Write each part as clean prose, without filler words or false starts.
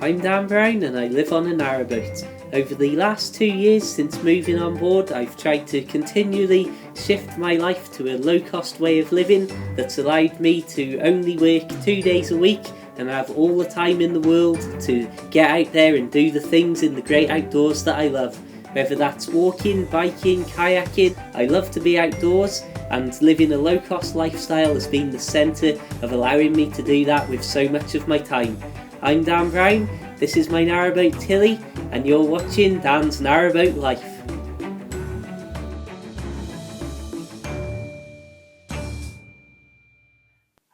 I'm Dan Brown and I live on a narrowboat. Over the last 2 years since moving on board, I've tried to continually shift my life to a low-cost way of living that's allowed me to only work 2 days a week and have all the time in the world to get out there and do the things in the great outdoors that I love. Whether that's walking, biking, kayaking, I love to be outdoors, and living a low-cost lifestyle has been the centre of allowing me to do that with so much of my time. I'm Dan Brown, this is my narrowboat Tilly, and you're watching Dan's Narrowboat Life.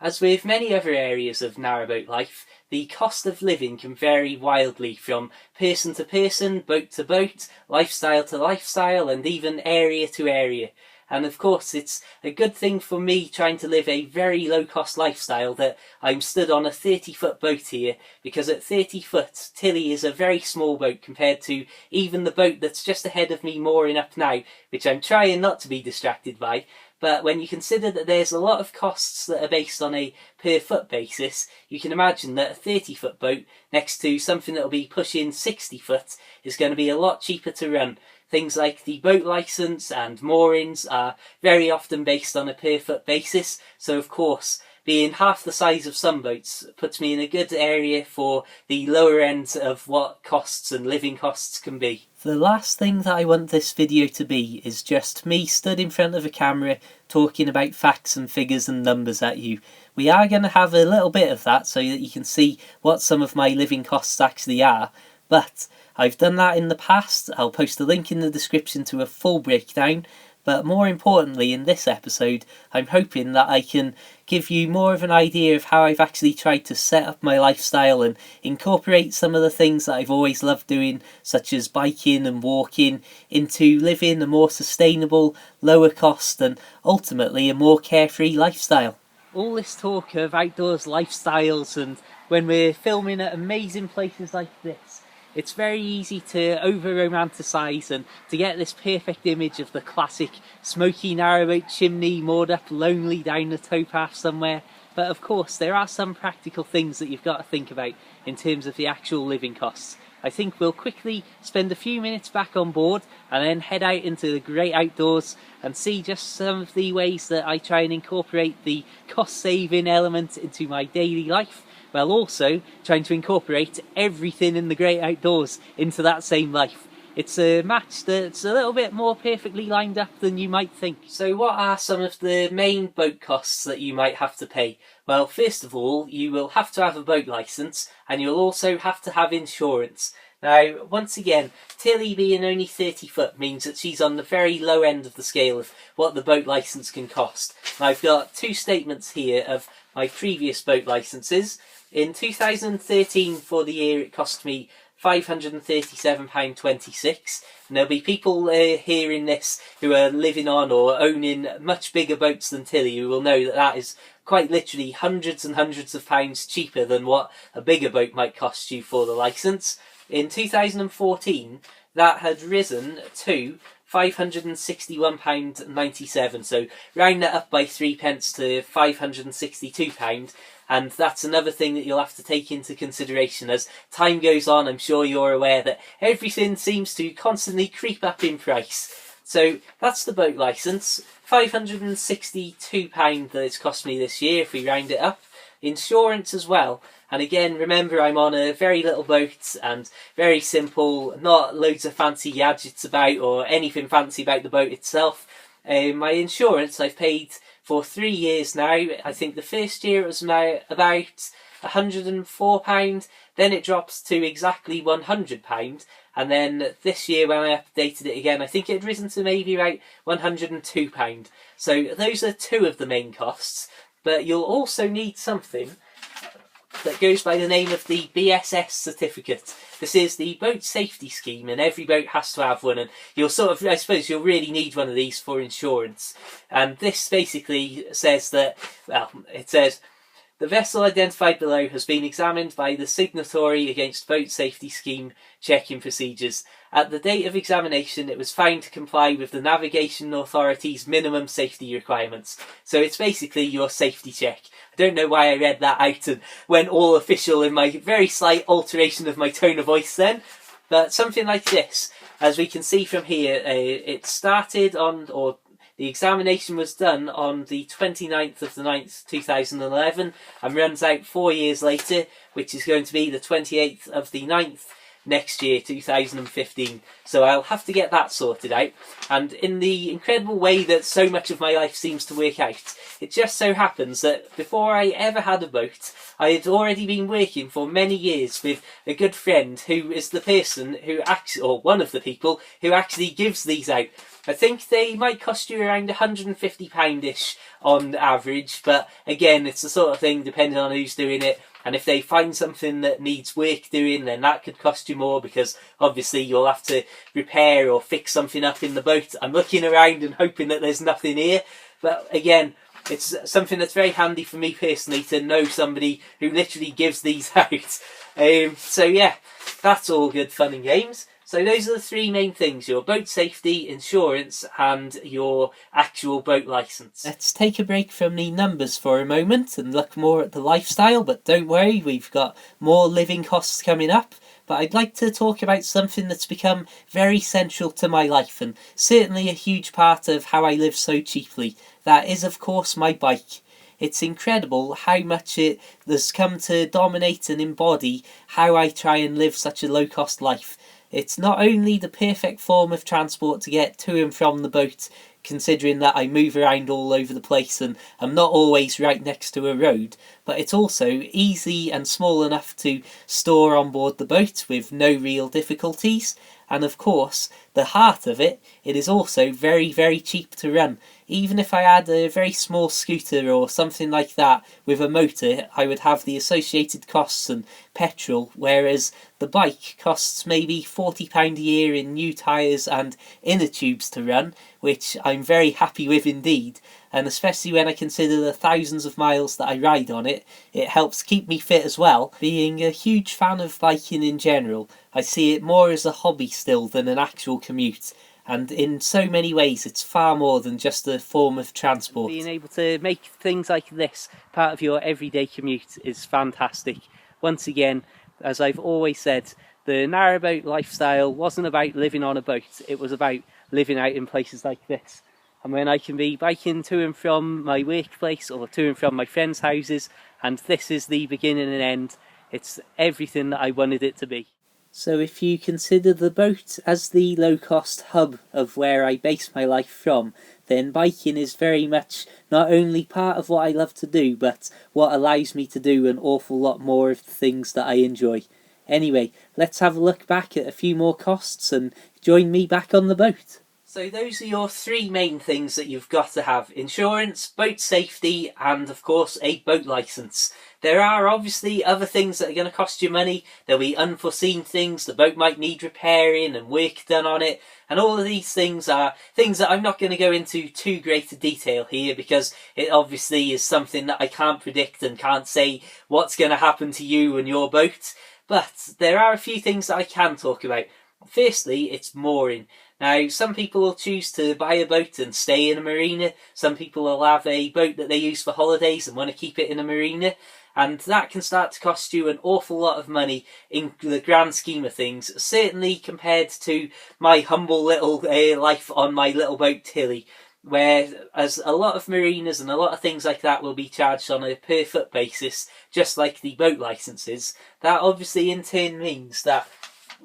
As with many other areas of narrowboat life, the cost of living can vary wildly from person to person, boat to boat, lifestyle to lifestyle, and even area to area. And of course, it's a good thing for me trying to live a very low-cost lifestyle that I'm stood on a 30-foot boat here, because at 30 foot, Tilly is a very small boat compared to even the boat that's just ahead of me mooring up now, which I'm trying not to be distracted by. But when you consider that there's a lot of costs that are based on a per foot basis, you can imagine that a 30-foot boat next to something that'll be pushing 60 foot is going to be a lot cheaper to run. Things like the boat licence and moorings are very often based on a per foot basis, so of course being half the size of some boats puts me in a good area for the lower end of what costs and living costs can be. The last thing that I want this video to be is just me stood in front of a camera talking about facts and figures and numbers at you. We are going to have a little bit of that so that you can see what some of my living costs actually are, but I've done that in the past. I'll post a link in the description to a full breakdown, but more importantly in this episode I'm hoping that I can give you more of an idea of how I've actually tried to set up my lifestyle and incorporate some of the things that I've always loved doing, such as biking and walking, into living a more sustainable, lower cost and ultimately a more carefree lifestyle. All this talk of outdoors lifestyles, and when we're filming at amazing places like this, it's very easy to over-romanticise and to get this perfect image of the classic smoky narrowboat chimney moored up lonely down the towpath somewhere. But of course there are some practical things that you've got to think about in terms of the actual living costs. I think we'll quickly spend a few minutes back on board and then head out into the great outdoors and see just some of the ways that I try and incorporate the cost-saving element into my daily life, while also trying to incorporate everything in the great outdoors into that same life. It's a match that's a little bit more perfectly lined up than you might think. So what are some of the main boat costs that you might have to pay? Well, first of all, you will have to have a boat licence, and you'll also have to have insurance. Now, once again, Tilly being only 30 foot means that she's on the very low end of the scale of what the boat licence can cost. And I've got two statements here of my previous boat licences. In 2013, for the year, it cost me £537.26, and there'll be people hearing this who are living on or owning much bigger boats than Tilly who will know that that is quite literally hundreds and hundreds of pounds cheaper than what a bigger boat might cost you for the licence. In 2014, that had risen to £561.97, so round that up by 3 pence to £562, and that's another thing that you'll have to take into consideration. As time goes on, I'm sure you're aware that everything seems to constantly creep up in price. So that's the boat licence, £562 that it's cost me this year if we round it up. Insurance as well, and again remember I'm on a very little boat and very simple, not loads of fancy gadgets about or anything fancy about the boat itself. My insurance I've paid for 3 years now. I think the first year it was about £104, then it drops to exactly £100, and then this year when I updated it again I think it had risen to maybe about £102. So those are two of the main costs. But you'll also need something that goes by the name of the BSS certificate. This is the boat safety scheme, and every boat has to have one, and I suppose you'll really need one of these for insurance. And this basically says that, well, it says, the vessel identified below has been examined by the signatory against boat safety scheme checking procedures. At the date of examination, it was found to comply with the Navigation Authority's minimum safety requirements. So it's basically your safety check. I don't know why I read that out and went all official in my very slight alteration of my tone of voice then. But something like this, as we can see from here, it started on, or the examination was done on the 29th of the 9th, 2011, and runs out 4 years later, which is going to be the 28th of the 9th next year, 2015. So I'll have to get that sorted out. And in the incredible way that so much of my life seems to work out, it just so happens that before I ever had a boat, I had already been working for many years with a good friend who is the person who actually, or one of the people who actually gives these out. I think they might cost you around £150-ish on average, but again, it's the sort of thing depending on who's doing it. And if they find something that needs work doing, then that could cost you more, because obviously you'll have to repair or fix something up in the boat. I'm looking around and hoping that there's nothing here. But again, it's something that's very handy for me personally to know somebody who literally gives these out. So yeah, that's all good fun and games. So those are the three main things: your boat safety, insurance, and your actual boat licence. Let's take a break from the numbers for a moment and look more at the lifestyle, but don't worry, we've got more living costs coming up. But I'd like to talk about something that's become very central to my life, and certainly a huge part of how I live so cheaply. That is, of course, my bike. It's incredible how much it has come to dominate and embody how I try and live such a low-cost life. It's not only the perfect form of transport to get to and from the boat, considering that I move around all over the place and I'm not always right next to a road, but it's also easy and small enough to store on board the boat with no real difficulties. And of course, the heart of it, it is also very, very cheap to run. Even if I had a very small scooter or something like that with a motor, I would have the associated costs and petrol, whereas the bike costs maybe £40 a year in new tyres and inner tubes to run, which I'm very happy with indeed. And especially when I consider the thousands of miles that I ride on it, it helps keep me fit as well. Being a huge fan of biking in general, I see it more as a hobby still than an actual commute. And in so many ways, it's far more than just a form of transport. Being able to make things like this part of your everyday commute is fantastic. Once again, as I've always said, the narrowboat lifestyle wasn't about living on a boat. It was about living out in places like this. And when I can be biking to and from my workplace or to and from my friends' houses, and this is the beginning and end, it's everything that I wanted it to be. So if you consider the boat as the low-cost hub of where I base my life from, then biking is very much not only part of what I love to do, but what allows me to do an awful lot more of the things that I enjoy. Anyway, let's have a look back at a few more costs and join me back on the boat. So those are your three main things that you've got to have: insurance, boat safety, and of course a boat licence. There are obviously other things that are going to cost you money. There'll be unforeseen things. The boat might need repairing and work done on it. And all of these things are things that I'm not going to go into too great a detail here, because it obviously is something that I can't predict and can't say what's going to happen to you and your boat. But there are a few things that I can talk about. Firstly, it's mooring. Now, some people will choose to buy a boat and stay in a marina. Some people will have a boat that they use for holidays and want to keep it in a marina. And that can start to cost you an awful lot of money in the grand scheme of things, certainly compared to my humble little life on my little boat Tilly, whereas a lot of marinas and a lot of things like that will be charged on a per foot basis, just like the boat licences. That obviously in turn means that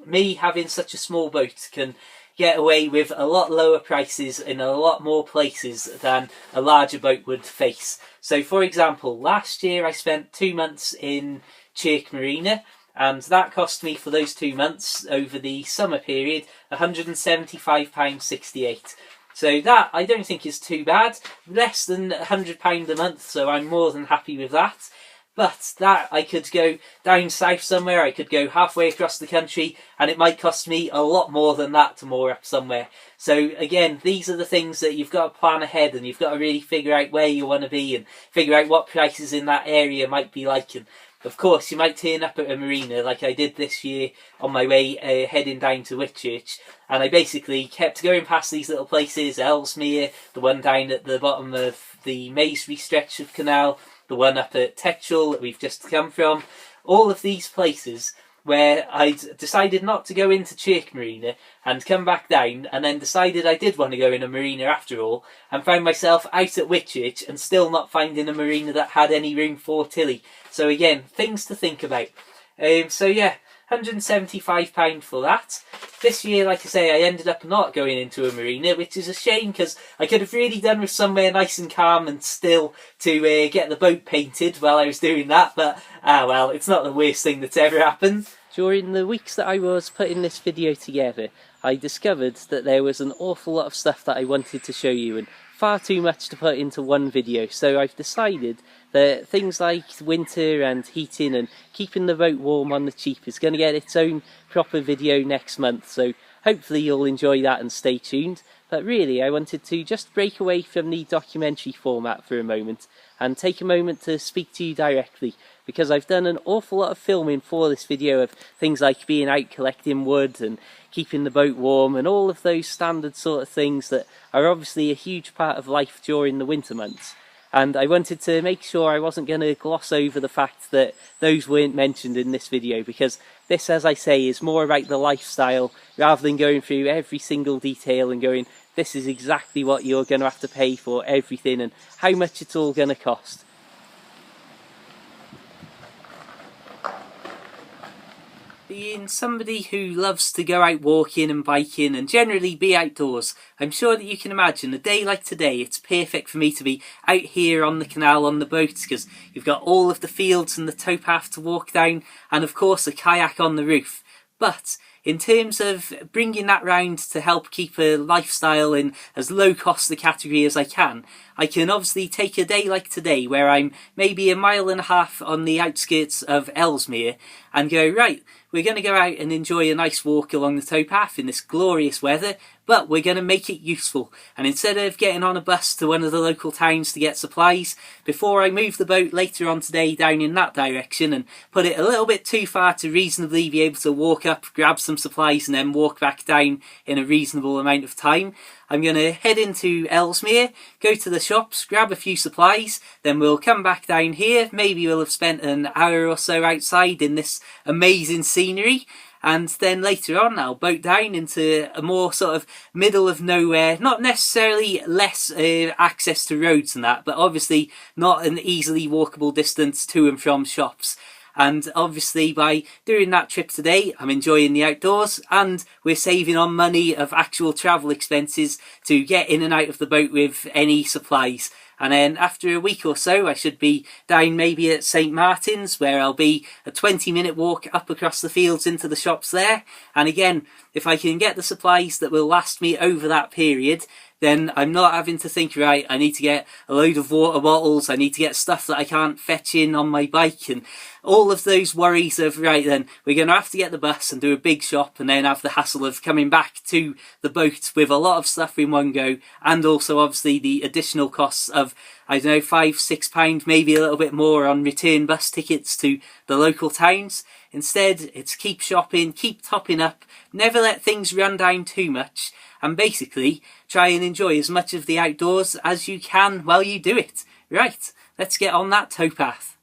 me having such a small boat can get away with a lot lower prices in a lot more places than a larger boat would face. So for example, last year I spent 2 months in Chirk Marina, and that cost me for those 2 months over the summer period £175.68. So that I don't think is too bad, less than £100 a month, so I'm more than happy with that. But that I could go down south somewhere, I could go halfway across the country, and it might cost me a lot more than that to moor up somewhere. So again, these are the things that you've got to plan ahead, and you've got to really figure out where you want to be and figure out what prices in that area might be like. And of course, you might turn up at a marina like I did this year on my way heading down to Whitchurch, and I basically kept going past these little places: Ellesmere, the one down at the bottom of the Maysbury stretch of canal, the one up at Tetchell that we've just come from. All of these places where I'd decided not to go into Chirk Marina and come back down, and then decided I did want to go in a marina after all, and found myself out at Whitchurch and still not finding a marina that had any room for Tilly. So again, things to think about. So yeah, £175 for that. This year, like I say, I ended up not going into a marina, which is a shame because I could have really done with somewhere nice and calm and still to get the boat painted while I was doing that, but well, it's not the worst thing that's ever happened. During the weeks that I was putting this video together, I discovered that there was an awful lot of stuff that I wanted to show you, and far too much to put into one video, so I've decided that things like winter and heating and keeping the boat warm on the cheap is going to get its own proper video next month, so hopefully you'll enjoy that and stay tuned. But really, I wanted to just break away from the documentary format for a moment and take a moment to speak to you directly, because I've done an awful lot of filming for this video of things like being out collecting wood and keeping the boat warm and all of those standard sort of things that are obviously a huge part of life during the winter months. And I wanted to make sure I wasn't going to gloss over the fact that those weren't mentioned in this video, because this, as I say, is more about the lifestyle rather than going through every single detail and going, this is exactly what you're going to have to pay for everything and how much it's all going to cost. Being somebody who loves to go out walking and biking and generally be outdoors, I'm sure that you can imagine a day like today, it's perfect for me to be out here on the canal on the boat, because you've got all of the fields and the towpath to walk down, and of course a kayak on the roof. But in terms of bringing that round to help keep a lifestyle in as low cost a category as I can obviously take a day like today where I'm maybe 1.5 miles on the outskirts of Ellesmere and go, right, we're going to go out and enjoy a nice walk along the towpath in this glorious weather, but we're going to make it useful. And instead of getting on a bus to one of the local towns to get supplies, before I move the boat later on today down in that direction and put it a little bit too far to reasonably be able to walk up, grab some supplies and then walk back down in a reasonable amount of time, I'm going to head into Ellesmere, go to the shops, grab a few supplies, then we'll come back down here. Maybe we'll have spent an hour or so outside in this amazing scenery, and then later on I'll boat down into a more sort of middle of nowhere, not necessarily less access to roads and that, but obviously not an easily walkable distance to and from shops. And obviously by doing that trip today, I'm enjoying the outdoors and we're saving on money of actual travel expenses to get in and out of the boat with any supplies. And then after a week or so, I should be down maybe at St Martin's, where I'll be a 20-minute walk up across the fields into the shops there. And again, if I can get the supplies that will last me over that period, then I'm not having to think, right, I need to get a load of water bottles, I need to get stuff that I can't fetch in on my bike, and all of those worries of, right then, we're going to have to get the bus and do a big shop and then have the hassle of coming back to the boat with a lot of stuff in one go, and also obviously the additional costs of, I don't know, £5-6, maybe a little bit more on return bus tickets to the local towns. Instead, it's keep shopping, keep topping up, never let things run down too much, and basically try and enjoy as much of the outdoors as you can while you do it. Right, let's get on that towpath.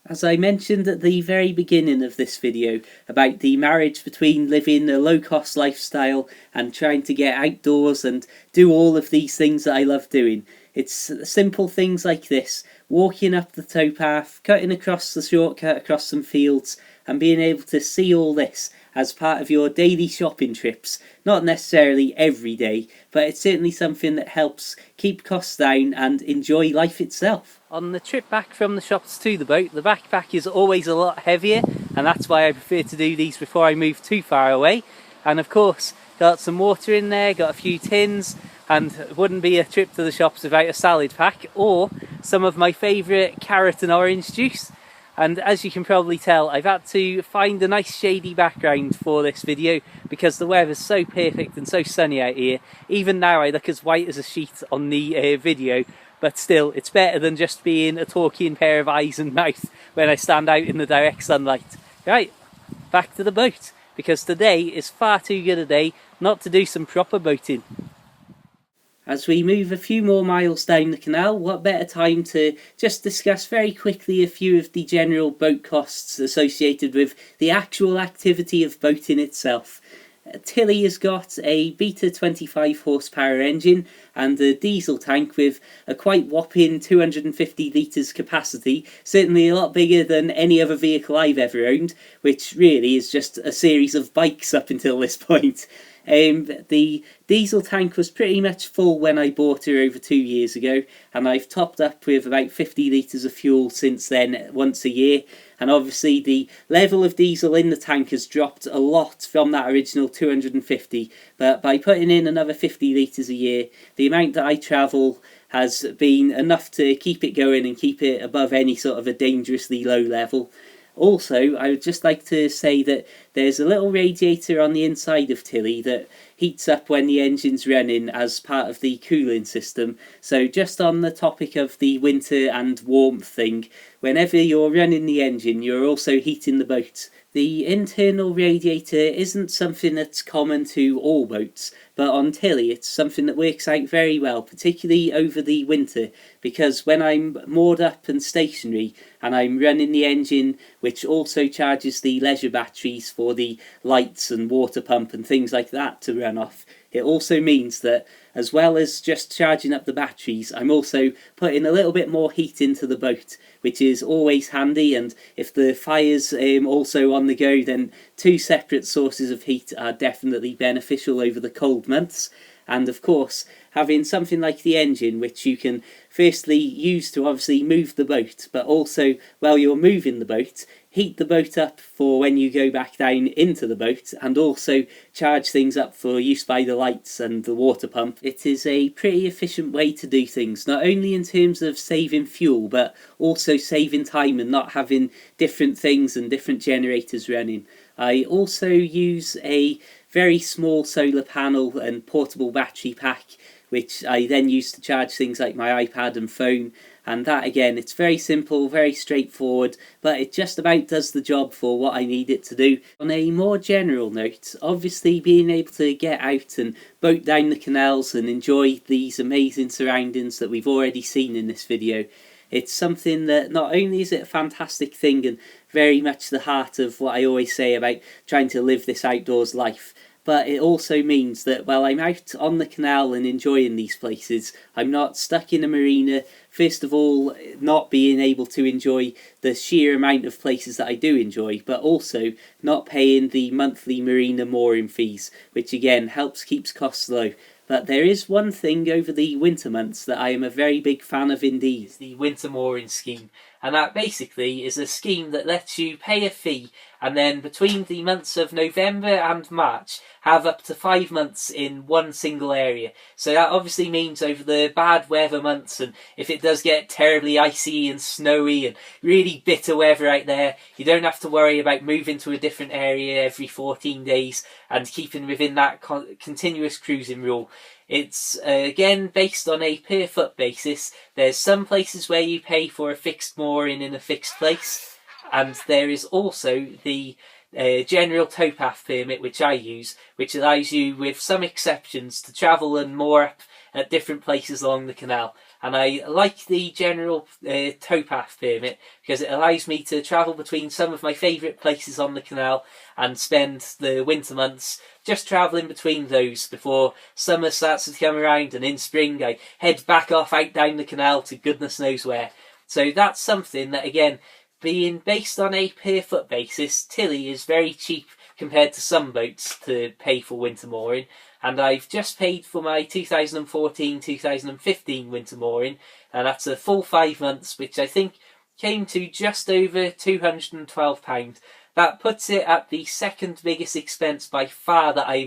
As I mentioned at the very beginning of this video about the marriage between living a low-cost lifestyle and trying to get outdoors and do all of these things that I love doing, it's simple things like this: walking up the towpath, cutting across the shortcut across some fields, and being able to see all this as part of your daily shopping trips. Not necessarily every day, but it's certainly something that helps keep costs down and enjoy life itself. On the trip back from the shops to the boat, the backpack is always a lot heavier, and that's why I prefer to do these before I move too far away. And of course, got some water in there, got a few tins, and it wouldn't be a trip to the shops without a salad pack or some of my favourite carrot and orange juice. And as you can probably tell, I've had to find a nice shady background for this video because the weather's so perfect and so sunny out here. Even now I look as white as a sheet on the video, but still it's better than just being a talking pair of eyes and mouth when I stand out in the direct sunlight. Right, back to the boat, because today is far too good a day not to do some proper boating. As we move a few more miles down the canal, what better time to just discuss very quickly a few of the general boat costs associated with the actual activity of boating itself. Tilly has got a Beta 25 horsepower engine and a diesel tank with a quite whopping 250 litres capacity, certainly a lot bigger than any other vehicle I've ever owned, which really is just a series of bikes up until this point. The diesel tank was pretty much full when I bought her over 2 years ago, and I've topped up with about 50 litres of fuel since then, once a year. And obviously the level of diesel in the tank has dropped a lot from that original 250, but by putting in another 50 litres a year, the amount that I travel has been enough to keep it going and keep it above any sort of a dangerously low level. Also, I would just like to say that there's a little radiator on the inside of Tilly that heats up when the engine's running as part of the cooling system. So just on the topic of the winter and warmth thing, whenever you're running the engine, you're also heating the boat. The internal radiator isn't something that's common to all boats, but on Tilly it's something that works out very well, particularly over the winter, because when I'm moored up and stationary and I'm running the engine, which also charges the leisure batteries for the lights and water pump and things like that to run off, it also means that as well as just charging up the batteries, I'm also putting a little bit more heat into the boat, which is always handy. And if the fire's also on the go, then two separate sources of heat are definitely beneficial over the cold months. And of course, having something like the engine, which you can firstly use to obviously move the boat, but also while you're moving the boat, heat the boat up for when you go back down into the boat, and also charge things up for use by the lights and the water pump. It is a pretty efficient way to do things, not only in terms of saving fuel, but also saving time and not having different things and different generators running. I also use a very small solar panel and portable battery pack, which I then use to charge things like my iPad and phone. And that, again, it's very simple, very straightforward, but it just about does the job for what I need it to do. On a more general note, obviously being able to get out and boat down the canals and enjoy these amazing surroundings that we've already seen in this video, it's something that not only is it a fantastic thing and very much the heart of what I always say about trying to live this outdoors life, but it also means that while I'm out on the canal and enjoying these places, I'm not stuck in a marina, first of all not being able to enjoy the sheer amount of places that I do enjoy, but also not paying the monthly marina mooring fees, which again keeps costs low. But there is one thing over the winter months that I am a very big fan of indeed. It's the winter mooring scheme. And that basically is a scheme that lets you pay a fee and then between the months of November and March have up to 5 months in one single area. So that obviously means over the bad weather months, and if it does get terribly icy and snowy and really bitter weather out there, you don't have to worry about moving to a different area every 14 days and keeping within that continuous cruising rule. It's again based on a per foot basis. There's some places where you pay for a fixed mooring in a fixed place, and there is also the general towpath permit, which I use, which allows you, with some exceptions, to travel and moor up at different places along the canal. And I like the general towpath permit because it allows me to travel between some of my favourite places on the canal and spend the winter months just travelling between those before summer starts to come around, and in spring I head back off out down the canal to goodness knows where. So that's something that, again, being based on a per foot basis, Tilly is very cheap compared to some boats to pay for winter mooring. And I've just paid for my 2014-2015 winter mooring, and that's a full 5 months, which I think came to just over £212. That puts it at the second biggest expense by far that I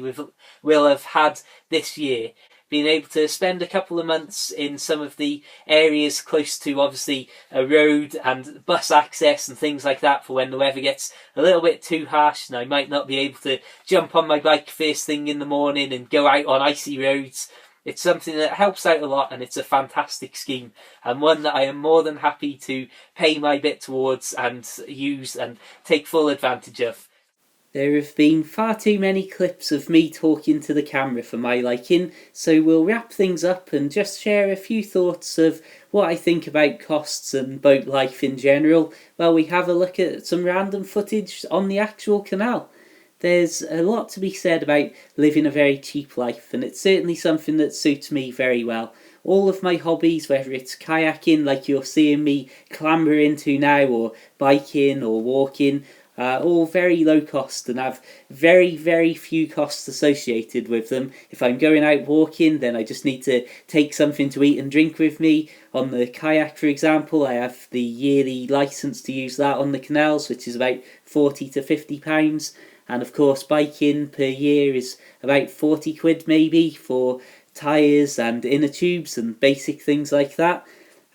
will have had this year. Being able to spend a couple of months in some of the areas close to obviously a road and bus access and things like that for when the weather gets a little bit too harsh and I might not be able to jump on my bike first thing in the morning and go out on icy roads. It's something that helps out a lot, and it's a fantastic scheme, and one that I am more than happy to pay my bit towards and use and take full advantage of. There have been far too many clips of me talking to the camera for my liking, so we'll wrap things up and just share a few thoughts of what I think about costs and boat life in general while we have a look at some random footage on the actual canal. There's a lot to be said about living a very cheap life, and it's certainly something that suits me very well. All of my hobbies, whether it's kayaking like you're seeing me clamber into now, or biking or walking, all very low cost and have very few costs associated with them. If I'm going out walking, then I just need to take something to eat and drink with me. On the kayak, for example, I have the yearly license to use that on the canals, which is about £40 to £50. And of course, biking per year is about 40 quid maybe for tyres and inner tubes and basic things like that.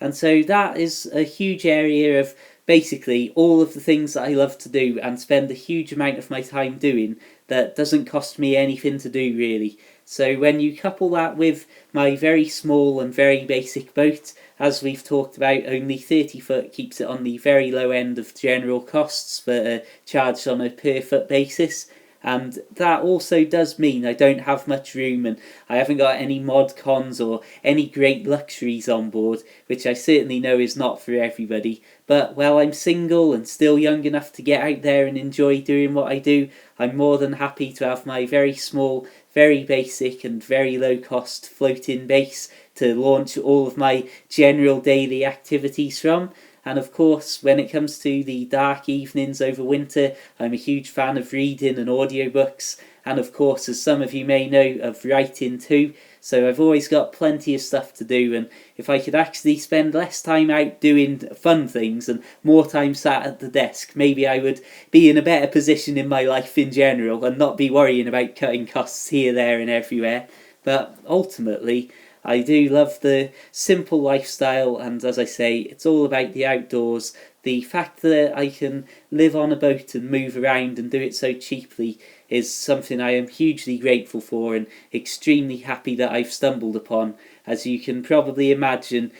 And so that is a huge area of basically all of the things that I love to do and spend a huge amount of my time doing that doesn't cost me anything to do really. So when you couple that with my very small and very basic boat, as we've talked about, only 30 foot keeps it on the very low end of general costs that are charged on a per foot basis. And that also does mean I don't have much room and I haven't got any mod cons or any great luxuries on board, which I certainly know is not for everybody. But while I'm single and still young enough to get out there and enjoy doing what I do, I'm more than happy to have my very small, very basic and very low cost floating base to launch all of my general daily activities from. And of course, when it comes to the dark evenings over winter, I'm a huge fan of reading and audiobooks, and of course, as some of you may know, of writing too. So I've always got plenty of stuff to do, and if I could actually spend less time out doing fun things and more time sat at the desk, maybe I would be in a better position in my life in general and not be worrying about cutting costs here, there and everywhere. But ultimately, I do love the simple lifestyle, and as I say, it's all about the outdoors. The fact that I can live on a boat and move around and do it so cheaply is something I am hugely grateful for and extremely happy that I've stumbled upon. As you can probably imagine,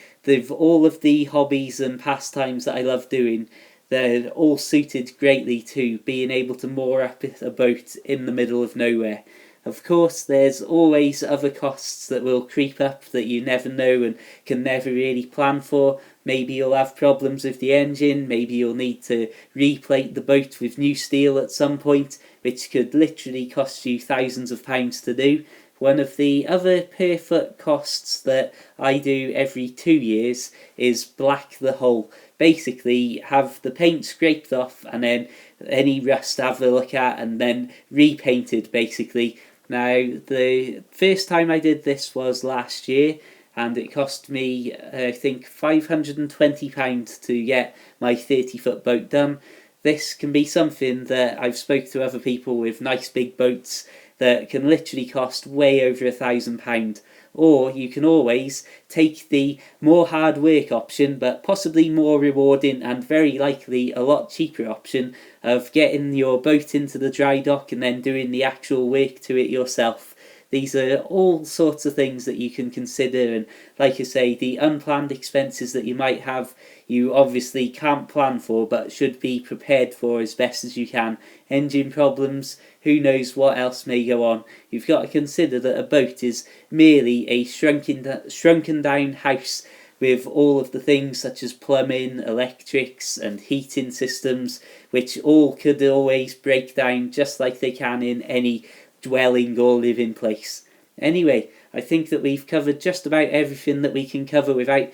all of the hobbies and pastimes that I love doing, they're all suited greatly to being able to moor up a boat in the middle of nowhere. Of course, there's always other costs that will creep up that you never know and can never really plan for. Maybe you'll have problems with the engine, maybe you'll need to replate the boat with new steel at some point, which could literally cost you thousands of pounds to do. One of the other per foot costs that I do every 2 years is black the hull. Basically, have the paint scraped off and then any rust have a look at and then repainted basically. Now, the first time I did this was last year, and it cost me, I think, £520 to get my 30-foot boat done. This can be something that I've spoke to other people with nice big boats that can literally cost way over £1,000. Or you can always take the more hard work option, but possibly more rewarding and very likely a lot cheaper option of getting your boat into the dry dock and then doing the actual work to it yourself. These are all sorts of things that you can consider, and like I say, the unplanned expenses that you might have, you obviously can't plan for but should be prepared for as best as you can. Engine problems, who knows what else may go on. You've got to consider that a boat is merely a shrunken down house with all of the things such as plumbing, electrics and heating systems, which all could always break down just like they can in any dwelling or living place. Anyway, I think that we've covered just about everything that we can cover without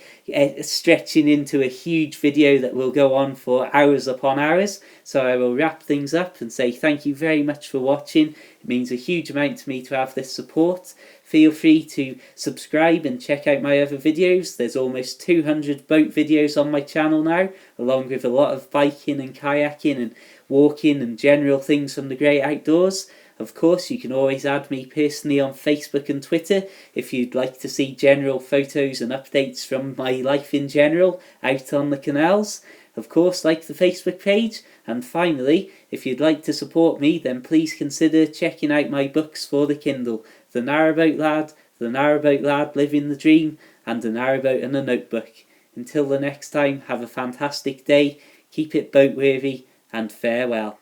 stretching into a huge video that will go on for hours upon hours. So I will wrap things up and say thank you very much for watching. It means a huge amount to me to have this support. Feel free to subscribe and check out my other videos. There's almost 200 boat videos on my channel now, along with a lot of biking and kayaking and walking and general things from the great outdoors. Of course, you can always add me personally on Facebook and Twitter if you'd like to see general photos and updates from my life in general out on the canals. Of course, like the Facebook page. And finally, if you'd like to support me, then please consider checking out my books for the Kindle: The Narrowboat Lad, The Narrowboat Lad Living the Dream, and A Narrowboat and a Notebook. Until the next time, have a fantastic day, keep it boat worthy, and farewell.